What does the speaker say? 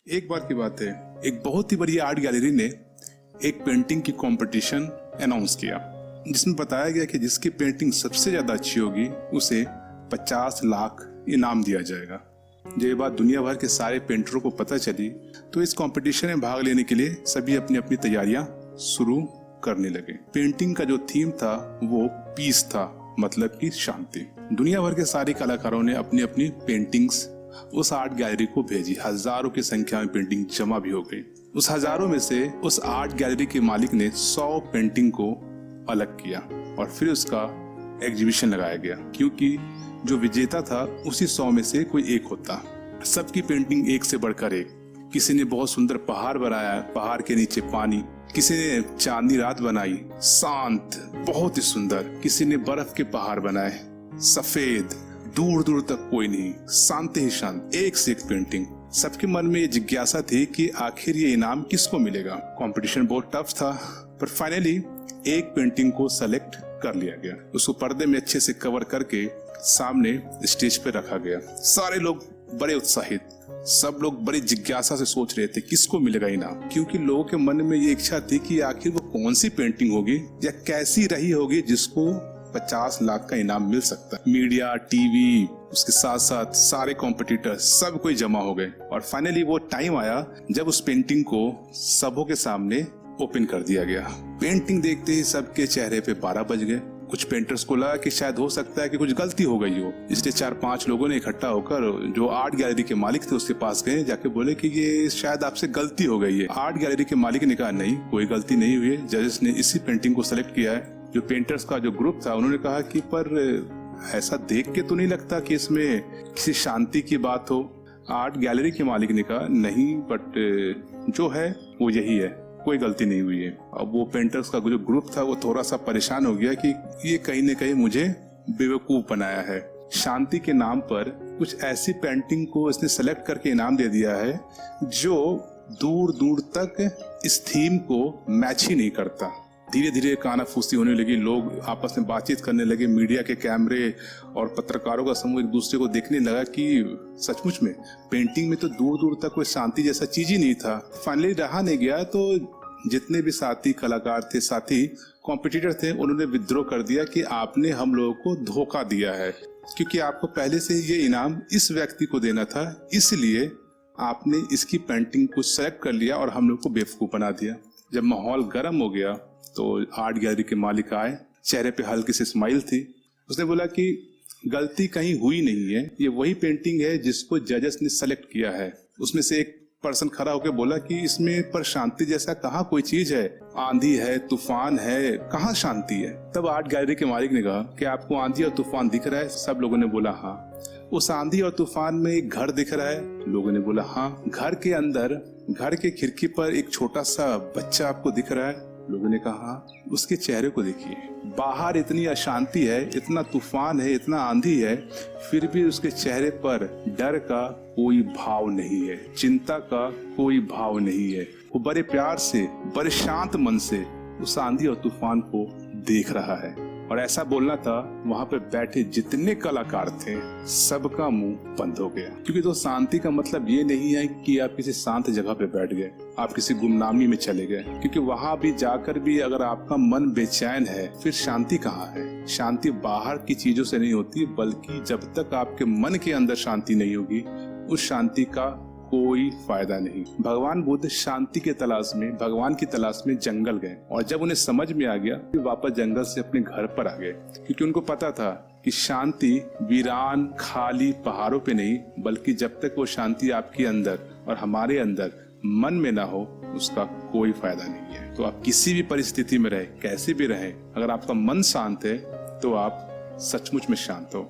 एक बार की बात है, एक बहुत ही बड़ी आर्ट गैलरी ने एक पेंटिंग की कंपटीशन अनाउंस किया, जिसमें बताया गया कि जिसकी पेंटिंग सबसे ज्यादा अच्छी होगी उसे 50 लाख इनाम दिया जाएगा। जब ये बात दुनिया भर के सारे पेंटरों को पता चली तो इस कंपटीशन में भाग लेने के लिए सभी अपनी अपनी तैयारियां शुरू करने लगे। पेंटिंग का जो थीम था वो पीस था, मतलब कि शांति। दुनिया भर के सारे कलाकारों ने अपनी अपनी पेंटिंग्स उस आर्ट गैलरी को भेजी। हजारों की संख्या में पेंटिंग जमा भी हो गई। उस हजारों में से उस आर्ट गैलरी के मालिक ने 100 पेंटिंग को अलग किया और फिर उसका एग्जीबिशन लगाया गया, क्योंकि जो विजेता था उसी 100 में से कोई एक होता। सबकी पेंटिंग एक से बढ़कर एक। किसी ने बहुत सुंदर पहाड़ बनाया, पहाड़ के नीचे पानी। किसी ने चांदनी रात बनाई, शांत, बहुत ही सुंदर। किसी ने बर्फ के पहाड़ बनाए, सफेद, दूर दूर तक कोई नहीं, शांति ही शांत, एक से एक पेंटिंग। सबके मन में ये जिज्ञासा थी कि आखिर ये इनाम किसको मिलेगा। कंपटीशन बहुत टफ था, पर फाइनली एक पेंटिंग को सेलेक्ट कर लिया गया। उसको पर्दे में अच्छे से कवर करके सामने स्टेज पे रखा गया। सारे लोग बड़े उत्साहित, सब लोग बड़ी जिज्ञासा से सोच रहे थे किसको मिलेगा इनाम, क्योंकि लोगों के मन में ये इच्छा थी कि आखिर वो कौन सी पेंटिंग होगी या कैसी रही होगी जिसको 50 लाख का इनाम मिल सकता है। मीडिया, टीवी, उसके साथ साथ सारे कॉम्पिटिटर सब कोई जमा हो गए और फाइनली वो टाइम आया जब उस पेंटिंग को सबों के सामने ओपन कर दिया गया। पेंटिंग देखते ही सबके चेहरे पे 12 बज गए। कुछ पेंटर्स को लगा कि शायद हो सकता है कि कुछ गलती हो गई हो, इसलिए 4-5 लोगों ने इकट्ठा होकर जो आर्ट गैलरी के मालिक थे उसके पास गए, जाके बोले कि ये शायद आपसे गलती हो गई है। आर्ट गैलरी के मालिक ने कहा नहीं, कोई गलती नहीं हुई है, जजेस ने इसी पेंटिंग को सिलेक्ट किया है। जो पेंटर्स का जो ग्रुप था उन्होंने कहा कि पर ऐसा देख के तो नहीं लगता कि इसमें किसी शांति की बात हो। आर्ट गैलरी के मालिक ने कहा नहीं, बट जो है वो यही है, कोई गलती नहीं हुई है। अब वो पेंटर्स का जो ग्रुप था वो थोड़ा सा परेशान हो गया कि ये कहीं न कहीं मुझे बेवकूफ बनाया है। शांति के नाम पर कुछ ऐसी पेंटिंग को इसने सेलेक्ट करके इनाम दे दिया है जो दूर दूर तक इस थीम को मैच ही नहीं करता। धीरे धीरे कानाफूसी होने लगी, लोग आपस में बातचीत करने लगे। मीडिया के कैमरे और पत्रकारों का समूह एक दूसरे को देखने लगा कि सचमुच में पेंटिंग में तो दूर दूर तक कोई शांति जैसा चीज ही नहीं था। फाइनली रहा नहीं गया तो जितने भी साथी कलाकार थे, साथी कॉम्पिटिटर थे, उन्होंने विद्रोह कर दिया कि आपने हम लोगों को धोखा दिया है, क्योंकि आपको पहले से ये इनाम इस व्यक्ति को देना था, इसलिए आपने इसकी पेंटिंग को सेलेक्ट कर लिया और हम लोग को बेवकूफ बना दिया। जब माहौल गर्म हो गया तो आर्ट गैलरी के मालिक आए, चेहरे पे हल्की सी स्माइल थी। उसने बोला कि गलती कहीं हुई नहीं है, ये वही पेंटिंग है जिसको जजेस ने सेलेक्ट किया है। उसमें से एक पर्सन खड़ा होकर बोला कि इसमें पर शांति जैसा कहाँ कोई चीज है, आंधी है, तूफान है, कहाँ शांति है। तब आर्ट गैलरी के मालिक ने कहा कि आपको आंधी और तूफान दिख रहा है? सब लोगों ने बोला हाँ। उस आंधी और तूफान में एक घर दिख रहा है? लोगों ने बोला हाँ। घर के अंदर, घर के खिड़की पर एक छोटा सा बच्चा आपको दिख रहा है? लोगों ने कहा। उसके चेहरे को देखिए, बाहर इतनी अशांति है, इतना तूफान है, इतना आंधी है, फिर भी उसके चेहरे पर डर का कोई भाव नहीं है, चिंता का कोई भाव नहीं है। वो बड़े प्यार से, बड़े शांत मन से उस आंधी और तूफान को देख रहा है। और ऐसा बोलना था, वहां पे बैठे जितने कलाकार थे सबका मुंह बंद हो गया, क्योंकि तो शांति का मतलब ये नहीं है कि आप किसी शांत जगह पे बैठ गए, आप किसी गुमनामी में चले गए, क्योंकि वहां भी जाकर भी अगर आपका मन बेचैन है फिर शांति कहाँ है। शांति बाहर की चीजों से नहीं होती, बल्कि जब तक आपके मन के अंदर शांति नहीं होगी उस शांति का कोई फायदा नहीं। भगवान बुद्ध शांति के तलाश में, भगवान की तलाश में जंगल गए और जब उन्हें समझ में आ गया फिर वापस जंगल से अपने घर पर आ गए, क्योंकि उनको पता था कि शांति वीरान खाली पहाड़ों पे नहीं, बल्कि जब तक वो शांति आपके अंदर और हमारे अंदर मन में ना हो उसका कोई फायदा नहीं है। तो आप किसी भी परिस्थिति में रहे, कैसे भी रहे, अगर आपका मन शांत है तो आप सचमुच में शांत हो।